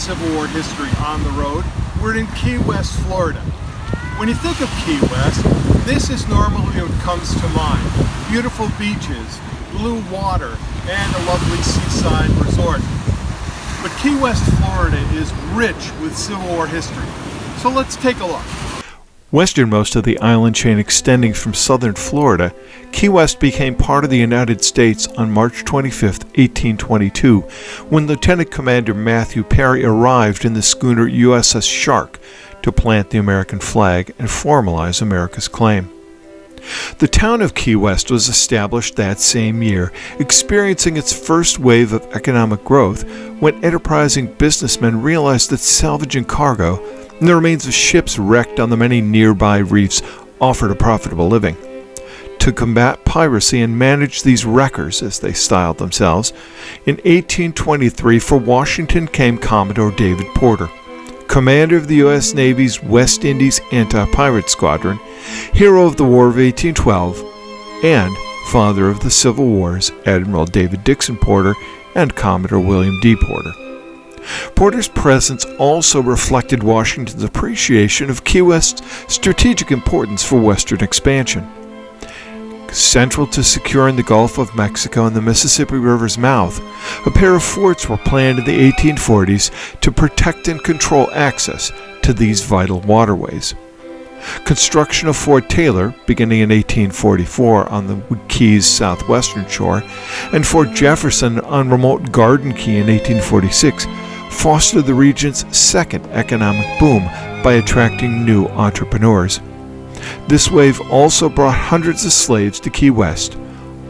Civil War history on the road. We're in Key West, Florida. When you think of Key West, this is normally what comes to mind. Beautiful beaches, blue water, and a lovely seaside resort. But Key West, Florida is rich with Civil War history. So let's take a look. Westernmost of the island chain extending from southern Florida, Key West became part of the United States on March 25, 1822, when Lieutenant Commander Matthew Perry arrived in the schooner USS Shark to plant the American flag and formalize America's claim. The town of Key West was established that same year, experiencing its first wave of economic growth when enterprising businessmen realized that salvaging cargo and the remains of ships wrecked on the many nearby reefs offered a profitable living. To combat piracy and manage these wreckers, as they styled themselves, in 1823 for Washington came Commodore David Porter, commander of the U.S. Navy's West Indies Anti-Pirate Squadron, hero of the War of 1812, and father of the Civil War's Admiral David Dixon Porter and Commodore William D. Porter. Porter's presence also reflected Washington's appreciation of Key West's strategic importance for Western expansion. Central to securing the Gulf of Mexico and the Mississippi River's mouth, a pair of forts were planned in the 1840s to protect and control access to these vital waterways. Construction of Fort Taylor, beginning in 1844 on the Key's southwestern shore, and Fort Jefferson on remote Garden Key in 1846, fostered the region's second economic boom by attracting new entrepreneurs. This wave also brought hundreds of slaves to Key West,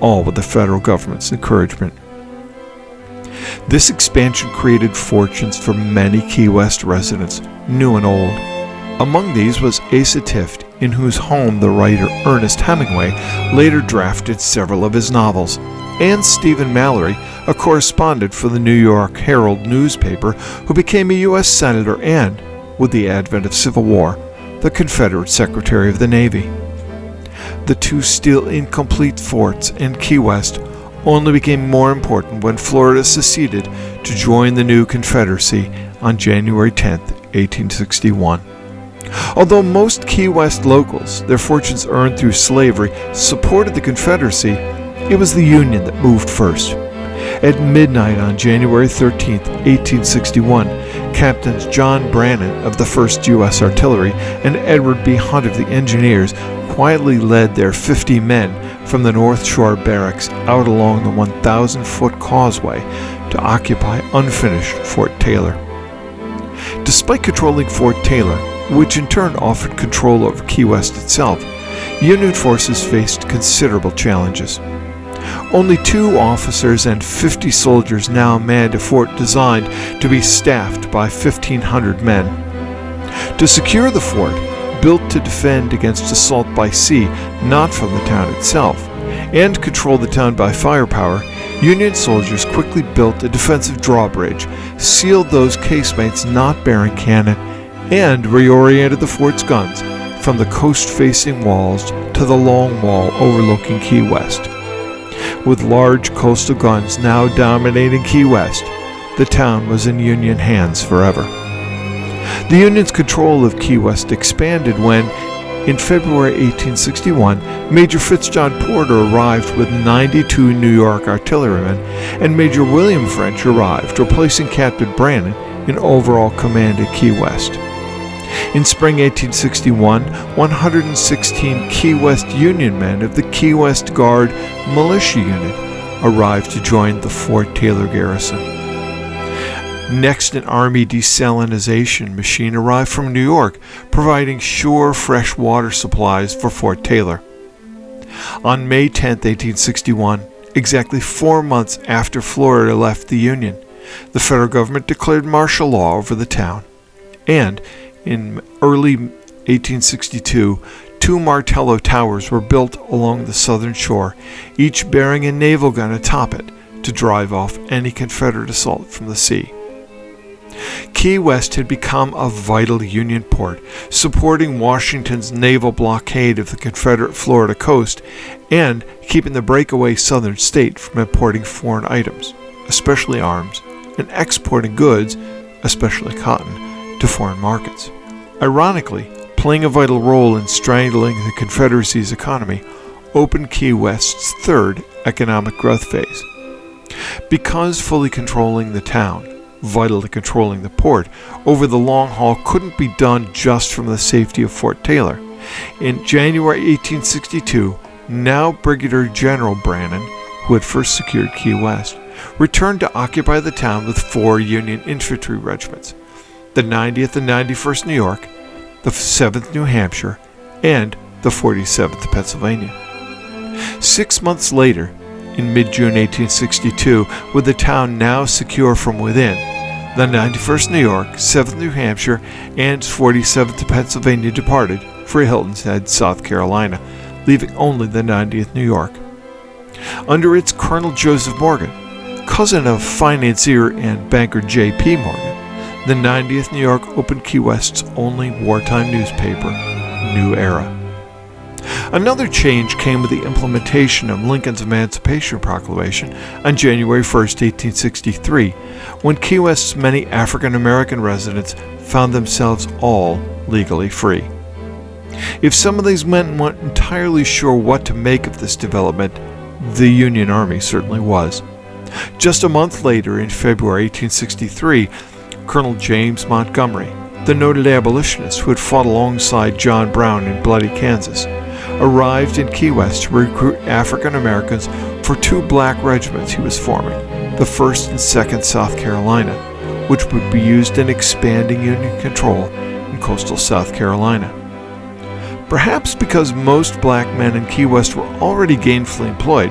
all with the federal government's encouragement. This expansion created fortunes for many Key West residents, new and old. Among these was Asa Tift, in whose home the writer Ernest Hemingway later drafted several of his novels, and Stephen Mallory, a correspondent for the New York Herald newspaper who became a U.S. Senator and, with the advent of Civil War, the Confederate Secretary of the Navy. The two still incomplete forts in Key West only became more important when Florida seceded to join the new Confederacy on January 10, 1861. Although most Key West locals, their fortunes earned through slavery, supported the Confederacy, it was the Union that moved first. At midnight on January 13, 1861, Captains John Brannan of the 1st U.S. Artillery and Edward B. Hunt of the Engineers quietly led their 50 men from the North Shore Barracks out along the 1,000-foot causeway to occupy unfinished Fort Taylor. Despite controlling Fort Taylor, which in turn offered control over Key West itself, Union forces faced considerable challenges. Only 2 officers and 50 soldiers now manned a fort designed to be staffed by 1,500 men. To secure the fort, built to defend against assault by sea, not from the town itself, and control the town by firepower, Union soldiers quickly built a defensive drawbridge, sealed those casemates not bearing cannon, and reoriented the fort's guns from the coast-facing walls to the long wall overlooking Key West. With large coastal guns now dominating Key West, the town was in Union hands forever. The Union's control of Key West expanded when, in February 1861, Major Fitzjohn Porter arrived with 92 New York artillerymen, and Major William French arrived, replacing Captain Brannan in overall command at Key West. In spring 1861, 116 Key West Union men of the Key West Guard Militia Unit arrived to join the Fort Taylor garrison. Next, an Army desalinization machine arrived from New York, providing sure fresh water supplies for Fort Taylor. On May 10, 1861, exactly 4 months after Florida left the Union, the federal government declared martial law over the town, and in early 1862, 2 Martello towers were built along the southern shore, each bearing a naval gun atop it to drive off any Confederate assault from the sea. Key West had become a vital Union port, supporting Washington's naval blockade of the Confederate Florida coast and keeping the breakaway southern state from importing foreign items, especially arms, and exporting goods especially cotton, to foreign markets. Ironically, playing a vital role in strangling the Confederacy's economy, opened Key West's third economic growth phase. Because fully controlling the town, vital to controlling the port, over the long haul couldn't be done just from the safety of Fort Taylor. In January 1862, now Brigadier General Brannan, who had first secured Key West, returned to occupy the town with 4 Union infantry regiments, the 90th and 91st New York, the 7th New Hampshire, and the 47th Pennsylvania. 6 months later, in mid-June 1862, with the town now secure from within, the 91st New York, 7th New Hampshire, and 47th Pennsylvania departed for Hilton's Head, South Carolina, leaving only the 90th New York. Under its Colonel Joseph Morgan, cousin of financier and banker J.P. Morgan, the 90th New York opened Key West's only wartime newspaper, New Era. Another change came with the implementation of Lincoln's Emancipation Proclamation on January 1, 1863, when Key West's many African American residents found themselves all legally free. If some of these men weren't entirely sure what to make of this development, the Union Army certainly was. Just a month later, in February 1863, Colonel James Montgomery, the noted abolitionist who had fought alongside John Brown in Bloody Kansas, arrived in Key West to recruit African Americans for 2 black regiments he was forming, the 1st and 2nd South Carolina, which would be used in expanding Union control in coastal South Carolina. Perhaps because most black men in Key West were already gainfully employed,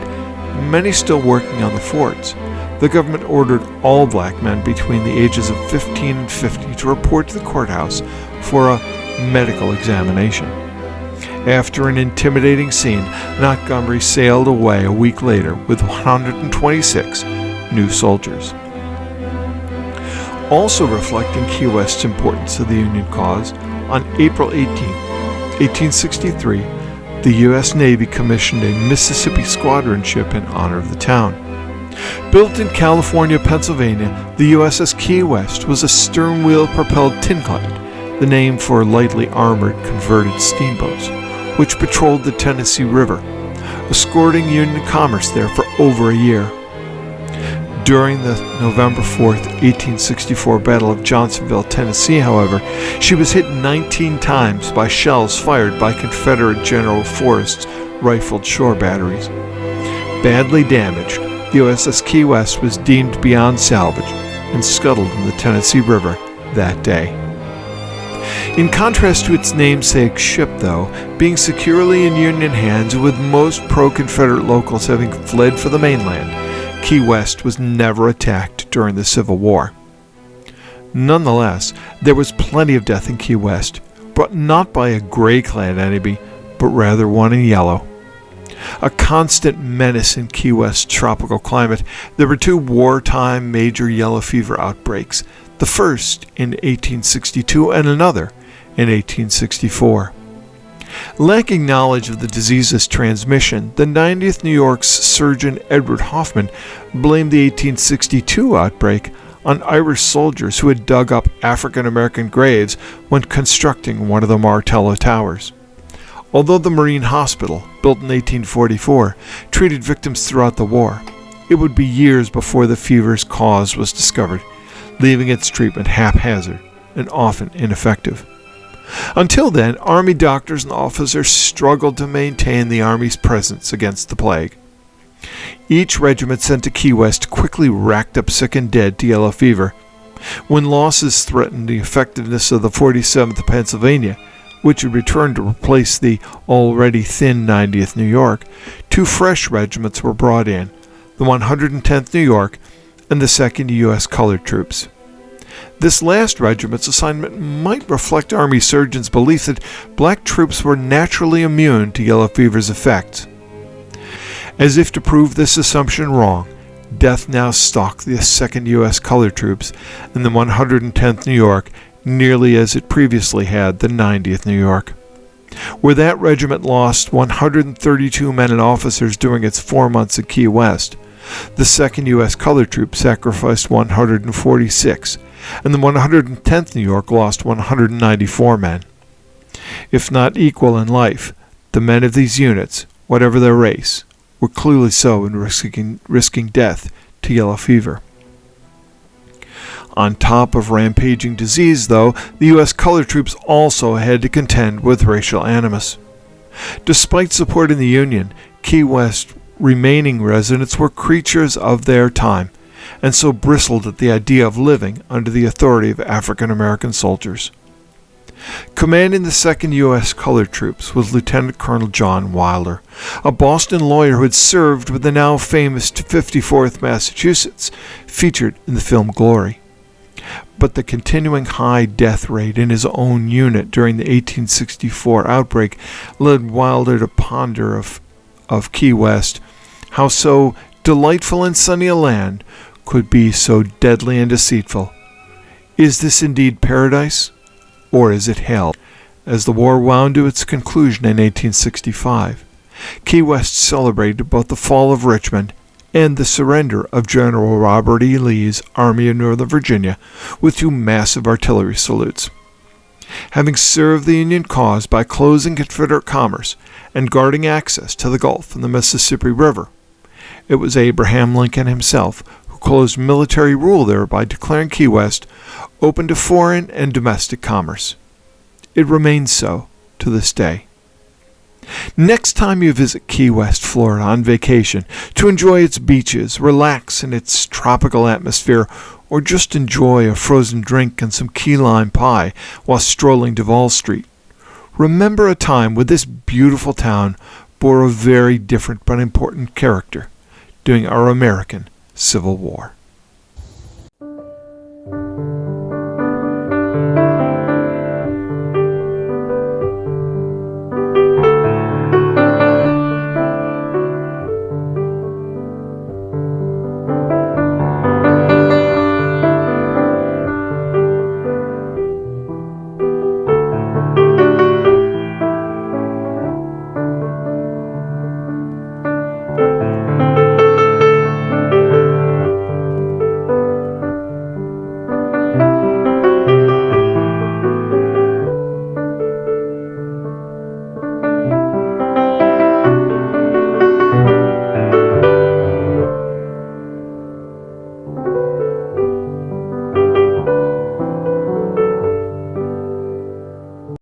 many still working on the forts, the government ordered all black men between the ages of 15 and 50 to report to the courthouse for a medical examination. After an intimidating scene, Montgomery sailed away a week later with 126 new soldiers. Also reflecting Key West's importance to the Union cause, on April 18, 1863, the U.S. Navy commissioned a Mississippi squadron ship in honor of the town. Built in California, Pennsylvania, the USS Key West was a stern-wheel-propelled tinclad, the name for lightly armored converted steamboats, which patrolled the Tennessee River, escorting Union commerce there for over a year. During the November 4, 1864 Battle of Johnsonville, Tennessee, however, she was hit 19 times by shells fired by Confederate General Forrest's rifled shore batteries. Badly damaged, the USS Key West was deemed beyond salvage and scuttled in the Tennessee River that day. In contrast to its namesake ship, though, being securely in Union hands with most pro-Confederate locals having fled for the mainland, Key West was never attacked during the Civil War. Nonetheless, there was plenty of death in Key West, but not by a gray-clad enemy, but rather one in yellow. A constant menace in Key West's tropical climate, there were 2 wartime major yellow fever outbreaks, the first in 1862 and another in 1864. Lacking knowledge of the disease's transmission, the 90th New York's Surgeon Edward Hoffman blamed the 1862 outbreak on Irish soldiers who had dug up African American graves when constructing one of the Martello Towers. Although the Marine Hospital, built in 1844, treated victims throughout the war, it would be years before the fever's cause was discovered, leaving its treatment haphazard and often ineffective. Until then, Army doctors and officers struggled to maintain the Army's presence against the plague. Each regiment sent to Key West quickly racked up sick and dead to yellow fever. When losses threatened the effectiveness of the 47th Pennsylvania, which had returned to replace the already thin 90th New York, 2 fresh regiments were brought in, the 110th New York and the 2nd U.S. Colored Troops. This last regiment's assignment might reflect Army surgeons' belief that black troops were naturally immune to yellow fever's effects. As if to prove this assumption wrong, death now stalked the 2nd U.S. Colored Troops and the 110th New York nearly as it previously had the 90th New York. Where that regiment lost 132 men and officers during its 4 months at Key West, the 2nd U.S. Colored Troops sacrificed 146, and the 110th New York lost 194 men. If not equal in life, the men of these units, whatever their race, were clearly so in risking death to yellow fever. On top of rampaging disease, though, the U.S. colored troops also had to contend with racial animus. Despite supporting the Union, Key West remaining residents were creatures of their time, and so bristled at the idea of living under the authority of African American soldiers. Commanding the 2nd U.S. Colored Troops was Lieutenant Colonel John Wilder, a Boston lawyer who had served with the now famous 54th Massachusetts, featured in the film Glory. But the continuing high death rate in his own unit during the 1864 outbreak led Wilder to ponder of Key West, how so delightful and sunny a land could be so deadly and deceitful. Is this indeed paradise, or is it hell? As the war wound to its conclusion in 1865, Key West celebrated both the fall of Richmond and the surrender of General Robert E. Lee's Army of Northern Virginia with 2 massive artillery salutes. Having served the Union cause by closing Confederate commerce and guarding access to the Gulf and the Mississippi River, it was Abraham Lincoln himself who closed military rule there by declaring Key West open to foreign and domestic commerce. It remains so to this day. Next time you visit Key West, Florida on vacation to enjoy its beaches, relax in its tropical atmosphere, or just enjoy a frozen drink and some key lime pie while strolling Duval Street, remember a time when this beautiful town bore a very different but important character during our American Civil War.